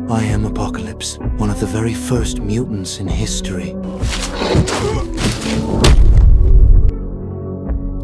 I am Apocalypse, one of the very first mutants in history.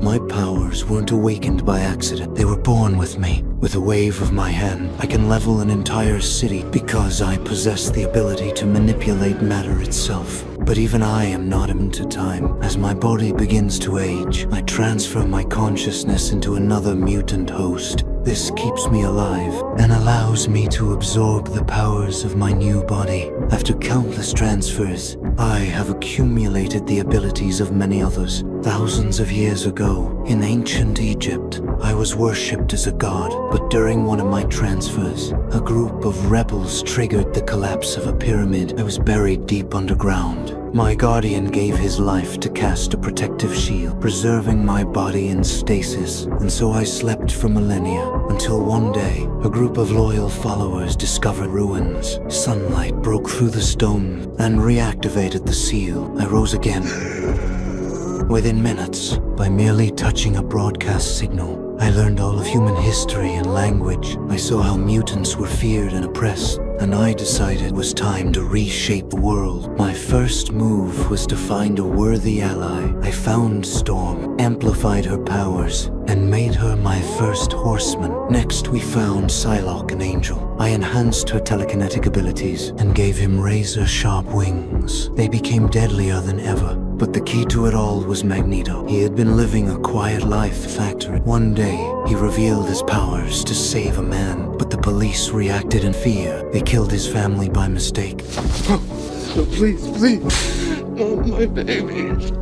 My powers weren't awakened by accident. They were born with me. With a wave of my hand, I can level an entire city because I possess the ability to manipulate matter itself. But even I am not immune to time. As my body begins to age, I transfer my consciousness into another mutant host. This keeps me alive and allows me to absorb the powers of my new body. After countless transfers, I have accumulated the abilities of many others. Thousands of years ago, in ancient Egypt, I was worshipped as a god, but during one of my transfers, a group of rebels triggered the collapse of a pyramid. I was buried deep underground. My guardian gave his life to cast a protective shield, preserving my body in stasis, and so I slept for millennia, until one day, a group of loyal followers discovered ruins. Sunlight broke through the stone and reactivated the seal. I rose again. Within minutes, by merely touching a broadcast signal, I learned all of human history and language. I saw how mutants were feared and oppressed, and I decided it was time to reshape the world. My first move was to find a worthy ally. I found Storm, amplified her powers, and made her my first horseman. Next, we found Psylocke, an angel. I enhanced her telekinetic abilities and gave him razor-sharp wings. They became deadlier than ever. But the key to it all was Magneto. He had been living a quiet life at the factory. One day, he revealed his powers to save a man, but the police reacted in fear. They killed his family by mistake. No, please, not my baby.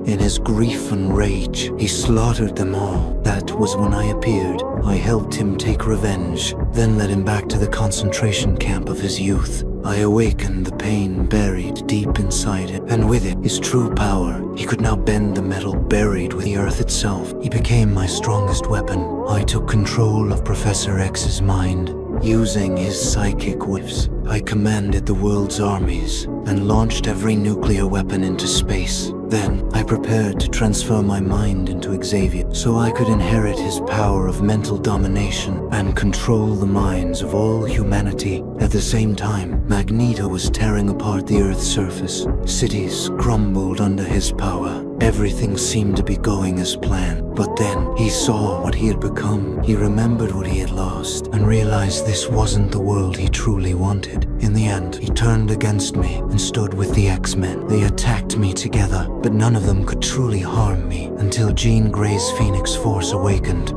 In his grief and rage, he slaughtered them all. That was when I appeared. I helped him take revenge, then led him back to the concentration camp of his youth. I awakened the pain buried deep inside him, and with it, his true power. He could now bend the metal buried with the earth itself. He became my strongest weapon. I took control of Professor X's mind. Using his psychic whiffs, I commanded the world's armies and launched every nuclear weapon into space. Then, I prepared to transfer my mind into Xavier, so I could inherit his power of mental domination and control the minds of all humanity. At the same time, Magneto was tearing apart the Earth's surface. Cities crumbled under his power. Everything seemed to be going as planned. But then, he saw what he had become. He remembered what he had lost, and realized this wasn't the world he truly wanted. In the end, he turned against me and stood with the X-Men. They attacked me together, but none of them could truly harm me until Jean Grey's Phoenix Force awakened.